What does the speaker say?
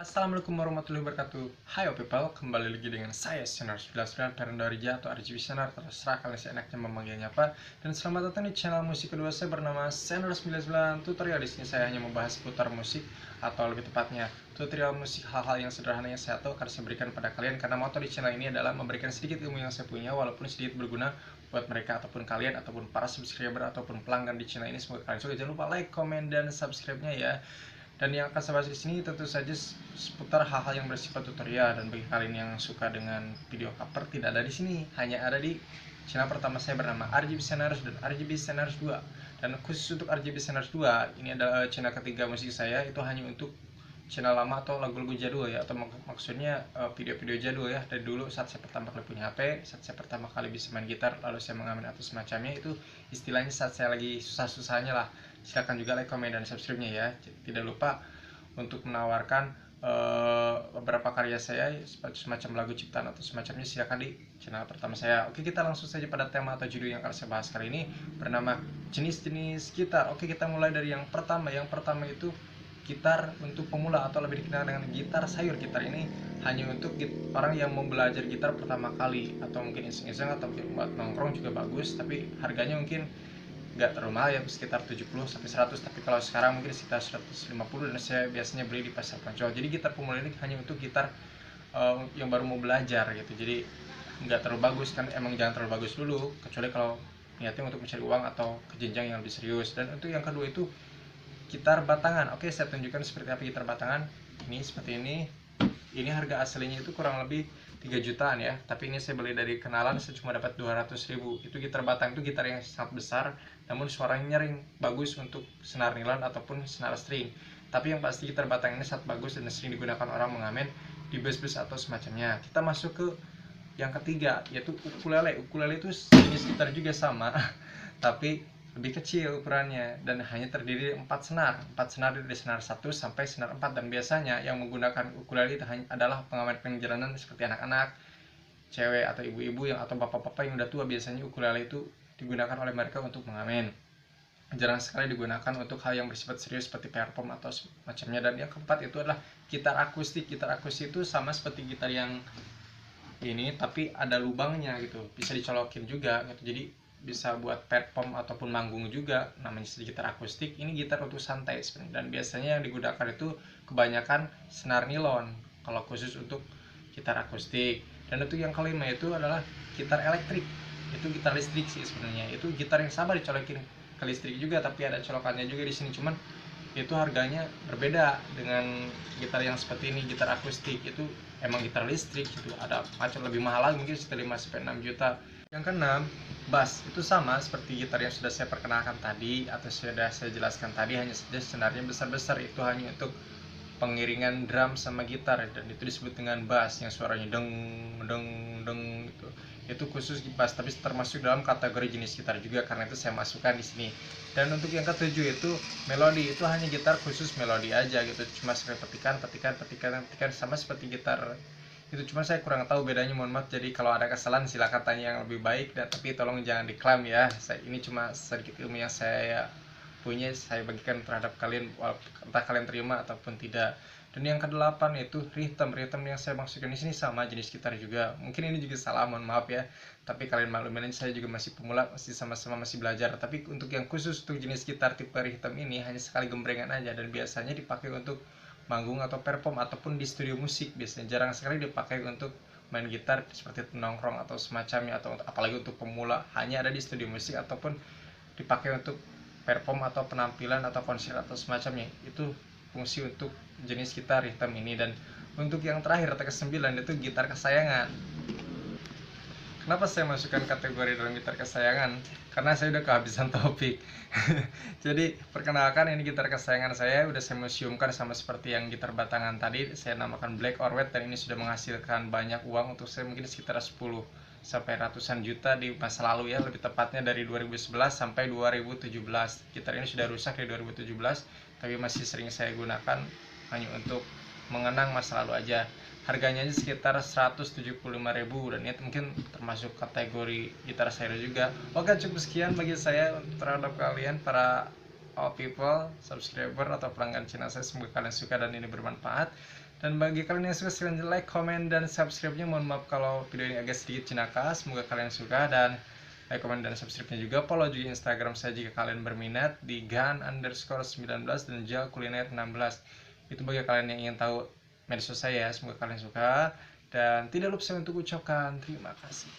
Assalamualaikum warahmatullahi wabarakatuh. Hai people, kembali lagi dengan saya Sinar 99 Perendo Rija atau RGB Sinar, terserah kalian seenaknya memanggilnya apa. Dan selamat datang di channel musik kedua saya bernama Sinar 99 Tutorial. Di sini saya hanya membahas seputar musik atau lebih tepatnya tutorial musik, hal-hal yang sederhana yang saya tahu akan saya berikan pada kalian, karena moto di channel ini adalah memberikan sedikit ilmu yang saya punya walaupun sedikit berguna buat mereka ataupun kalian ataupun para subscriber ataupun pelanggan di channel ini. Semoga kalian suka. Jangan lupa like, comment, dan subscribe-nya ya. Dan yang akan saya bahas di sini tentu saja seputar hal-hal yang bersifat tutorial, dan bagi kalian yang suka dengan video cover tidak ada di sini, hanya ada di channel pertama saya bernama RGB Scenarios dan RGB Scenarios 2. Dan khusus untuk RGB Scenarios 2 ini adalah channel ketiga musik saya, itu hanya untuk channel lama atau lagu-lagu jadul ya, atau maksudnya video-video jadul ya, dari dulu saat saya pertama kali punya HP, saat saya pertama kali bisa main gitar lalu saya mengamen atau semacamnya, itu istilahnya saat saya lagi susah-susahnya lah. Silahkan juga like, comment, dan subscribe-nya ya. Tidak lupa untuk menawarkan beberapa karya saya semacam lagu ciptaan atau semacamnya, silahkan di channel pertama saya. Oke, kita langsung saja pada tema atau judul yang akan saya bahas kali ini, bernama jenis-jenis gitar. Oke, kita mulai dari yang pertama. Yang pertama itu gitar untuk pemula atau lebih dikenal dengan gitar sayur. Gitar ini hanya untuk orang yang mau belajar gitar pertama kali, atau mungkin iseng-iseng atau mungkin buat nongkrong juga bagus, tapi harganya mungkin nggak terlalu mahal ya, sekitar 70 sampai 100, tapi kalau sekarang mungkin sekitar 150, dan saya biasanya beli di pasar Poncol. Jadi gitar pemula ini hanya untuk gitar yang baru mau belajar gitu. Jadi nggak terlalu bagus kan, emang jangan terlalu bagus dulu, kecuali kalau niatnya untuk mencari uang atau ke jenjang yang lebih serius. Dan untuk yang kedua itu gitar batangan. Oke, saya tunjukkan seperti apa gitar batangan. Ini seperti ini. Ini harga aslinya itu kurang lebih 3 jutaan ya, tapi ini saya beli dari kenalan, saya cuma dapat 200.000. Itu gitar batang, itu gitar yang sangat besar, namun suaranya nyaring, bagus untuk senar nilon ataupun senar string. Tapi yang pasti gitar batang ini sangat bagus dan sering digunakan orang mengamen di bus-bus atau semacamnya. Kita masuk ke yang ketiga, yaitu ukulele. Ukulele itu jenis gitar juga sama tapi lebih kecil ukurannya dan hanya terdiri dari 4 senar. 4 senar dari senar 1 sampai senar 4, dan biasanya yang menggunakan ukulele itu adalah pengamen penjalanan seperti anak-anak, cewek atau ibu-ibu yang atau bapak-bapak yang udah tua. Biasanya ukulele itu digunakan oleh mereka untuk mengamen. Jarang sekali digunakan untuk hal yang bersifat serius seperti perform atau semacamnya. Dan yang keempat itu adalah gitar akustik. Gitar akustik itu sama seperti gitar yang ini, tapi ada lubangnya gitu, bisa dicolokin juga gitu. Jadi bisa buat perform ataupun manggung juga, namanya gitar akustik. Ini gitar untuk santai sebenarnya, dan biasanya yang digunakan itu kebanyakan senar nilon kalau khusus untuk gitar akustik. Dan untuk yang kelima itu adalah gitar elektrik. Itu gitar listrik sih sebenarnya, itu gitar yang sama dicolokin ke listrik juga, tapi ada colokannya juga di sini, cuman itu harganya berbeda dengan gitar yang seperti ini. Gitar akustik itu emang gitar listrik itu ada macam lebih mahal lagi, mungkin sekitar 5 sampai 6 juta. Yang keenam, bass. Itu sama seperti gitar yang sudah saya perkenalkan tadi atau sudah saya jelaskan tadi, hanya saja senarnya besar-besar. Itu hanya untuk pengiringan drum sama gitar, dan itu disebut dengan bass yang suaranya deng deng deng gitu. Itu khusus di bass, tapi termasuk dalam kategori jenis gitar juga, karena itu saya masukkan di sini. Dan untuk yang ketujuh itu melodi. Itu hanya gitar khusus melodi aja gitu, cuma seperti petikan sama seperti gitar itu, cuma saya kurang tahu bedanya, mohon maaf. Jadi kalau ada kesalahan silakan tanya yang lebih baik, dan tapi tolong jangan diklaim ya. Ini cuma sedikit ilmu yang saya punya, saya bagikan terhadap kalian, entah kalian terima ataupun tidak. Dan yang kedelapan itu rhythm. Rhythm yang saya maksudkan di sini sama jenis gitar juga. Mungkin ini juga salah, mohon maaf ya. Tapi kalian maklumin, saya juga masih pemula, masih sama-sama masih belajar. Tapi untuk yang khusus untuk jenis gitar tipe rhythm ini hanya sekali gembrengan aja, dan biasanya dipakai untuk manggung atau perform ataupun di studio musik. Biasanya jarang sekali dipakai untuk main gitar seperti nongkrong atau semacamnya, atau apalagi untuk pemula, hanya ada di studio musik ataupun dipakai untuk perform atau penampilan atau konser atau semacamnya. Itu fungsi untuk jenis gitar rhythm ini. Dan untuk yang terakhir atau ke-9 itu gitar kesayangan. Kenapa saya masukkan kategori dalam gitar kesayangan? Karena saya udah kehabisan topik. Jadi perkenalkan, ini gitar kesayangan saya, udah saya museumkan sama seperti yang gitar batangan tadi. Saya namakan Black or White, dan ini sudah menghasilkan banyak uang untuk saya, mungkin sekitar 10 sampai ratusan juta di masa lalu ya, lebih tepatnya dari 2011 sampai 2017. Gitar ini sudah rusak di 2017, tapi masih sering saya gunakan hanya untuk mengenang masa lalu aja. Harganya aja sekitar 175.000, dan ini mungkin termasuk kategori gitar saya juga. Oke, cukup sekian bagi saya terhadap kalian para all people, subscriber atau pelanggan channel saya. Semoga kalian suka dan ini bermanfaat. Dan bagi kalian yang suka silahkan like, comment, dan subscribe-nya. Mohon maaf kalau video ini agak sedikit jenaka. Semoga kalian suka dan like, comment, dan subscribe-nya juga. Follow juga Instagram saya jika kalian berminat di gan_19 dan jal kuliner 16. Itu bagi kalian yang ingin tahu medsos saya. Semoga kalian suka dan tidak lupa saya untuk ucapkan terima kasih.